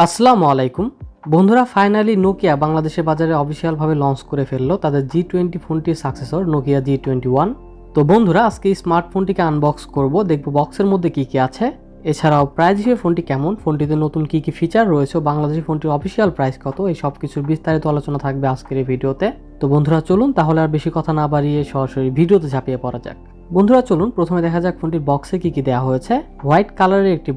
আসসালামু আলাইকুম বন্ধুরা, ফাইনালি নোকিয়া বাংলাদেশের বাজারে অফিসিয়ালভাবে লঞ্চ করে ফেললো তাদের G20 ফোনটির সাকসেসর নোকিয়া G21। তো বন্ধুরা, আজকে এই স্মার্টফোনটিকে আনবক্স করব, দেখব বক্সের মধ্যে কি কি আছে, এছাড়াও প্রাইস হিসেবে ফোনটি কেমন, ফোনটিতে নতুন কি কি ফিচার রয়েছে, বাংলাদেশি ফোনটির অফিসিয়াল প্রাইস কত, এই সব কিছুর বিস্তারিত আলোচনা থাকবে আজকের এই ভিডিওতে। তো বন্ধুরা চলুন তাহলে আর বেশি কথা না বাড়িয়ে সরাসরি ভিডিওতে ঝাঁপিয়ে পড়া যাক। বন্ধুরা চলুন প্রথমে দেখা যাক ফোনটির বক্সে কি কি দেওয়া হয়েছে। হোয়াইট কালারের একটি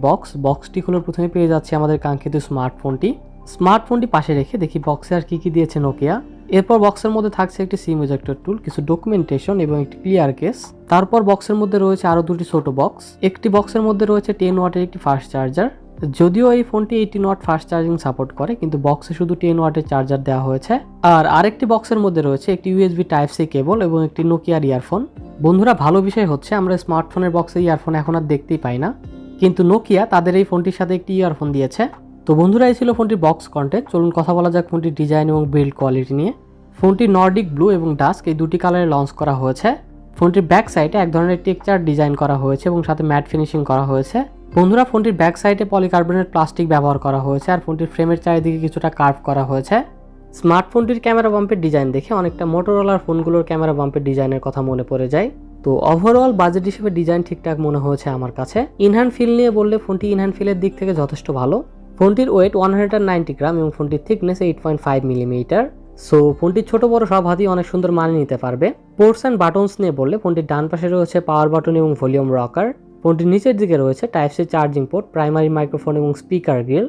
বক্সটি খুলে প্রথমে পেয়ে যাচ্ছে আমাদের কাঙ্ক্ষিত স্মার্টফোনটি পাশে রেখে দেখি বক্সে আর কি কি দিয়েছে নোকিয়া। এরপর বক্সের মধ্যে থাকছে একটি সিম ইজেক্টর টুল, কিছু ডকুমেন্টেশন এবং একটি ক্লিয়ার কেস। তারপর বক্সের মধ্যে রয়েছে আরো দুটি ছোট বক্স। একটি বক্সের মধ্যে রয়েছে 10 ওয়াটের একটি ফাস্ট চার্জার। যদিও এই ফোনটি 18 ওয়াট ফাস্ট চার্জিং সাপোর্ট করে, কিন্তু বক্সে শুধু 10 ওয়াটের চার্জার দেওয়া হয়েছে। আর আরেকটি বক্সের মধ্যে রয়েছে একটি ইউএসবি টাইপ সি কেবল এবং একটি নোকিয়ার ইয়ারফোন। বন্ধুরা, ভালো বিষয় হচ্ছে আমরা স্মার্টফোনের বক্সে ইয়ারফোন এখন আর দেখতেই পাই না, কিন্তু নোকিয়া তাদের এই ফোনটির সাথে একটি ইয়ারফোন দিয়েছে। তো বন্ধুরা, এই ছিল ফোনটির বক্স কন্টেন্ট। চলুন কথা বলা যাক ফোনটির ডিজাইন এবং বিল্ড কোয়ালিটি নিয়ে। ফোনটি নর্ডিক ব্লু এবং ডাস্ক এই দুটি কালারে লঞ্চ করা হয়েছে। ফোনটির ব্যাক সাইডে এক ধরনের টেক্সচার ডিজাইন করা হয়েছে এবং সাথে ম্যাট ফিনিশিং করা হয়েছে। বন্ধুরা, ফোনটির ব্যাক সাইডে পলিকার্বনেট প্লাস্টিক ব্যবহার করা হয়েছে আর ফোনটির ফ্রেমের চারিদিকে কিছুটা কার্ভ করা হয়েছে। স্মার্টফোনটির ক্যামেরা বাম্পের ডিজাইন দেখে অনেকটা মোটরোলার ফোনগুলোর ক্যামেরা বাম্পের ডিজাইনের কথা মনে পড়ে যায়। তো ওভারঅল বাজেট হিসেবে ডিজাইন ঠিকঠাক মনে হয়েছে আমার কাছে। ইনহ্যান্ড ফিল নিয়ে বললে ফোনটি ইনহ্যান্ড ফিলের দিক থেকে যথেষ্ট ভালো। ফোনটির ওয়েট 190 গ্রাম এবং ফোনটির থিকনেস 8.5 মিলিমিটার। সো ফোনটি ছোট বড় সব হাতেই অনেক সুন্দর মানিয়ে নিতে পারবে। পোর্টস অ্যান্ড বাটনস নিয়ে বললে ফোনটির ডান পাশে রয়েছে পাওয়ার বাটন এবং ভলিউম রকার। ফোনটির নিচের দিকে রয়েছে type C charging port, primary microphone এবং স্পিকার গ্রিল।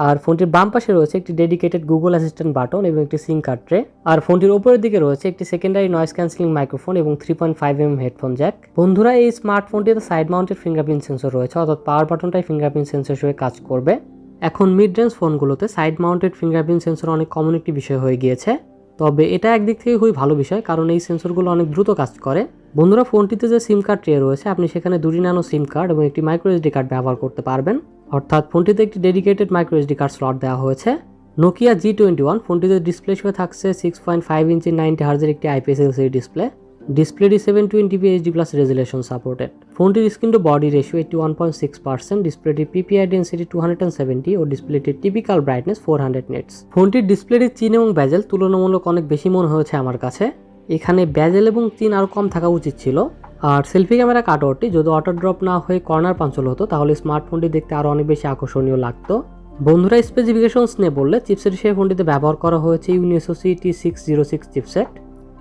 আর ফোনটির বাম পাশে রয়েছে একটি ডেডিকেটেড গুগল অ্যাসিস্ট্যান্ট বাটন এবং একটি সিম কার্ড ট্রে। আর ফোনটির উপরের দিকে রয়েছে একটি সেকেন্ডারি নয়েজ ক্যান্সেলিং মাইক্রোফোন এবং 3.5mm হেডফোন জ্যাক। বন্ধুরা, এই স্মার্টফোনটিতে সাইড মাউন্টেড ফিঙ্গারপ্রিন্ট সেন্সর রয়েছে, অর্থাৎ পাওয়ার বাটনটাই ফিঙ্গারপ্রিন্ট সেন্সর হিসেবে কাজ করবে। এখন মিড রেঞ্জ ফোনগুলোতে সাইড মাউন্টেড ফিঙ্গারপ্রিন্ট সেন্সর অনেক কমন একটি বিষয় হয়ে গিয়েছে, তবে এটা একদিক থেকে খুবই ভালো বিষয়, কারণ এই সেন্সরগুলো অনেক দ্রুত কাজ করে। বন্ধুরা, ফোনটিতে যে সিম কার্ড ট্রে রয়েছে, আপনি সেখানে 2টি ন্যানো সিম কার্ড এবং একটি মাইক্রো এসডি কার্ড ব্যবহার করতে পারবেন, অর্থাৎ ফোনটিতে একটি dedicated micro SD card slot দেওয়া হয়েছে। নোকিয়া G21 ফোনটিতে ডিসপ্লে হিসেবে থাকছে 6.5 ইঞ্চি 90 হার্জের একটি IPS LCD ডিসপ্লেটি 720p HD+ রেজুলেশন সাপোর্টেড। ফোনটির স্ক্রিন টু বডি রেশিও 81.6%, ডিসপ্লেটির PPI ডেন্সিটি 270 ও ডিসপ্লেটির টিপিক্যাল ব্রাইটনেস 400 নিটস। ফোনটির ডিসপ্লেটির চিন এবং ব্যাজেল তুলনামূলক অনেক বেশি মনে হয়েছে আমার কাছে। এখানে ব্যাজেল এবং চিন আরও কম থাকা উচিত ছিল। আর সেলফি ক্যামেরা কাটআউটটি যদি অটো ড্রপ না হয়ে কর্নার পাঞ্চল হতো তাহলে স্মার্টফোনটি দেখতে আরও অনেক বেশি আকর্ষণীয় লাগতো। বন্ধুরা, স্পেসিফিকেশনস নিয়ে বললে চিপসেট হিসেবে ফোনটিতে ব্যবহার করা হয়েছে ইউনিএসওসি T606 চিপসেট।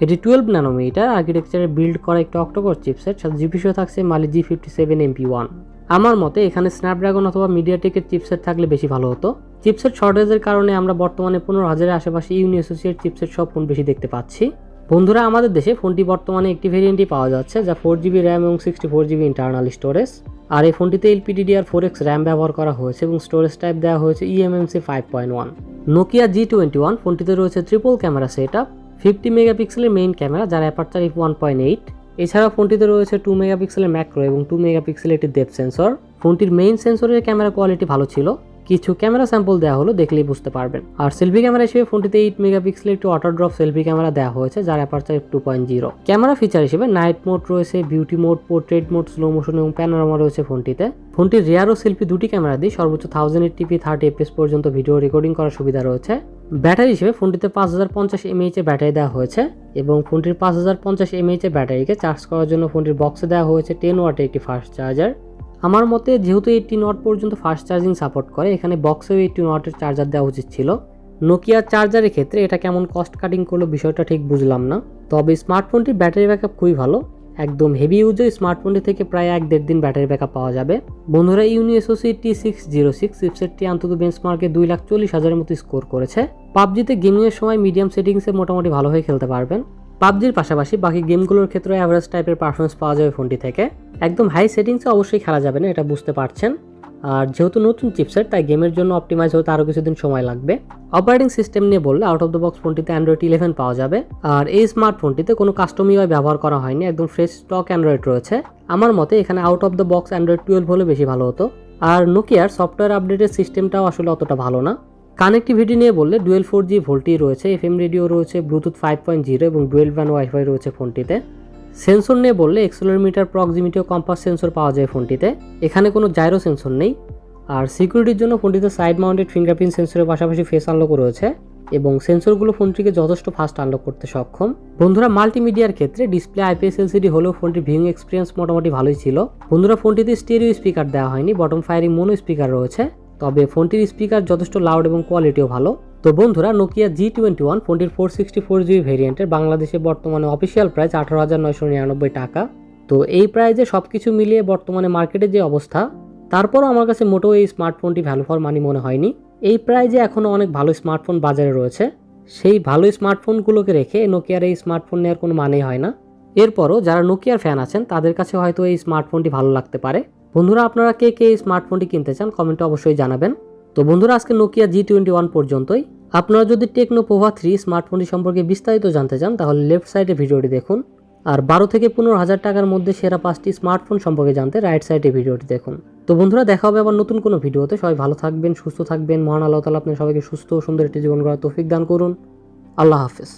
এটি 12 ন্যানোমিটার আর্কিটেকচারে বিল্ড করা একটি অক্টোকোর চিপসেট, সাথে জিপিইউ থাকছে মালি G57 MP1। আমার মতে এখানে স্ন্যাপড্রাগন অথবা মিডিয়াটেকের চিপসেট থাকলে বেশি ভালো হতো। চিপসেট শর্টেজের কারণে আমরা বর্তমানে 15,000-এর আশেপাশে ইউনিএসওসি এর চিপসেট সব ফোন বেশি দেখতে পাচ্ছি। বন্ধুরা, আমাদের দেশে ফোনটি বর্তমানে একটি ভেরিয়েন্টই পাওয়া যাচ্ছে, যা 4GB র্যাম এবং 64GB ইন্টারনাল স্টোরেজ। আর এই ফোনটিতে LPDDR4X র্যাম ব্যবহার করা হয়েছে এবং স্টোরেজ টাইপ দেওয়া হয়েছে eMMC 5.1। নোকিয়া G21 ফোনটিতে রয়েছে ট্রিপল ক্যামেরা সেটআপ, 50 মেগাপিক্সেলের মেইন ক্যামেরা যার অ্যাপারচার f1.8। এছাড়াও ফোনটিতে রয়েছে 2 মেগাপিক্সেলের ম্যাক্রো এবং 2 মেগাপিক্সেলের একটি ডেপথ সেন্সর। ফোনটির মেইন সেন্সরের ক্যামেরা কোয়ালিটি ভালো ছিল, কিছু ক্যামেরা স্যাম্পল দেওয়া হলো, দেখলেই বুঝতে পারবেন। আর সেলফি ক্যামেরা হিসেবে ফোনটিতে 8 মেগাপিক্সেলের একটি অটো ড্রপ সেলফি ক্যামেরা দেওয়া হয়েছে যার অ্যাপারচার f2.0। ক্যামেরা ফিচার হিসেবে নাইট মোড রয়েছে, beauty mode, portrait mode, slow motion এবং প্যানোরামা রয়েছে ফোনটিতে। ফোনটির রিয়ার ও সেলফি দুটি ক্যামেরা দিয়ে সর্বোচ্চ 1080p 30fps পর্যন্ত ভিডিও রেকর্ডিং করার সুবিধা রয়েছে। ব্যাটারি হিসেবে ফোনটিতে 5050 mAh এর ব্যাটারি দেওয়া হয়েছে এবং ফোনটির 5050 mAh এর ব্যাটারিকে চার্জ করার জন্য ফোনটির বক্সে দেওয়া হয়েছে 10 ওয়াটের একটি ফাস্ট চার্জার। আমার মতে যেহেতু 18 ওয়াট পর্যন্ত ফাস্ট চার্জিং সাপোর্ট করে, এখানে বক্সেও 18 ওয়াটের চার্জার দেওয়া উচিত ছিল। নোকিয়ার চার্জারের ক্ষেত্রে এটা কেমন কস্ট কাটিং করলো বিষয়টা ঠিক বুঝলাম না, তবে স্মার্টফোনটির ব্যাটারি ব্যাকআপ খুবই ভালো। একদম হেভি ইউজে স্মার্টফোনটি থেকে প্রায় 1-1.5 দিন ব্যাটারি ব্যাকআপ পাওয়া যাবে। বন্ধুরা, ইউনিএসওসি T606 চিপসেটটি অন্তত বেঞ্চমার্কে 2,40,000-এর মতো স্কোর করেছে। পাবজিতে গেমিংয়ের সময় মিডিয়াম সেটিংসে মোটামুটি ভালোভাবে খেলতে পারবেন। পাবজির পাশাপাশি বাকি গেমগুলোর ক্ষেত্রে অ্যাভারেজ টাইপের পারফরমেন্স পাওয়া যাবে ফোনটি থেকে। একদম হাই সেটিংসে অবশ্যই খেলা যাবে না, এটা বুঝতে পারছেন। আর যেহেতু নতুন চিপসেট, তাই গেমের জন্য অপটিমাইজ হতে আরও কিছুদিন সময় লাগবে। অপারেটিং সিস্টেম নিয়ে বললে আউট অফ দ্য বক্স ফোনটিতে অ্যান্ড্রয়েড 11 পাওয়া যাবে। আর এই স্মার্টফোনটিতে কোনো কাস্টম ইউআই ব্যবহার করা হয়নি, একদম ফ্রেশ স্টক অ্যান্ড্রয়েড রয়েছে। আমার মতে এখানে out of the box Android 12 হলে বেশি ভালো হতো। আর নোকিয়ার সফটওয়্যার আপডেটের সিস্টেমটাও আসলে অতটা ভালো না। কানেক্টিভিটি নিয়ে বললে ডুয়েল 4G ভোল্টি রয়েছে, FM রেডিও রয়েছে, ব্লুটুথ 5.0 এবং ডুয়েল ব্যান্ড ওয়াইফাই রয়েছে ফোনটিতে। সেন্সর নিয়ে বললে অ্যাক্সেলেরোমিটার, প্রক্সিমিটি ও কম্পাস সেন্সর পাওয়া যায় ফোনটিতে। এখানে কোনো জাইরো সেন্সর নেই। আর সিকিউরিটির জন্য ফোনটিতে সাইড মাউন্টেড ফিঙ্গারপ্রিন্ট সেন্সরের পাশাপাশি ফেস আনলকও রয়েছে এবং সেন্সরগুলো ফোনটিকে যথেষ্ট ফাস্ট আনলক করতে সক্ষম। বন্ধুরা মাল্টিমিডিয়ার ক্ষেত্রে ডিসপ্লে আইপিএস এলসিডি হলেও ফোনটির ভিউইং এক্সপিরিয়েন্স মোটামুটি ভালোই ছিল। বন্ধুরা ফোনটিতে স্টেরিও স্পিকার দেওয়া হয়নি, বটম ফায়ারিং মোনো স্পিকার রয়েছে, তবে ফোনটির স্পিকার যথেষ্ট লাউড এবং কোয়ালিটিও ভালো। তো বন্ধুরা নোকিয়া G21 ফোনটির 464GB ভেরিয়েন্টের বাংলাদেশে বর্তমানে অফিসিয়াল প্রাইস 18,999 টাকা। তো এই প্রাইজে সবকিছু মিলিয়ে বর্তমানে মার্কেটে যে অবস্থা, তারপরও আমার কাছে মোটেও এই স্মার্টফোনটি ভ্যালু ফর মানি মনে হয়নি। এই প্রাইজে এখনও অনেক ভালো স্মার্টফোন বাজারে রয়েছে, সেই ভালো স্মার্টফোনগুলোকে রেখে নোকিয়ার এই স্মার্টফোন নেওয়ার কোনো মানেই হয় না। এরপরও যারা নোকিয়ার ফ্যান আছেন তাদের কাছে হয়তো এই স্মার্টফোনটি ভালো লাগতে পারে। বন্ধুরা আপনারা কে কে এই স্মার্টফোনটি কিনতে চান কমেন্টে অবশ্যই জানাবেন। তো বন্ধুরা আজকে নোকিয়া G21 পর্যন্তই। আপনারা যদি টেকনো পোভা 3 স্মার্টফোনটি সম্পর্কে বিস্তারিত জানতে চান তাহলে লেফট সাইডে ভিডিওটি দেখুন, আর 12 থেকে 15,000 টাকার মধ্যে সেরা 5টি স্মার্টফোন সম্পর্কে জানতে রাইট সাইডে ভিডিওটি দেখুন। তো বন্ধুরা দেখা হবে আবার নতুন কোনো ভিডিওতে। সবাই ভালো থাকবেন, সুস্থ থাকবেন। মহান আল্লাহ তাআলা আপনাদের সবাইকে সুস্থ ও সুন্দর একটি জীবন গড়ার তৌফিক দান করুন। আল্লাহ হাফেজ।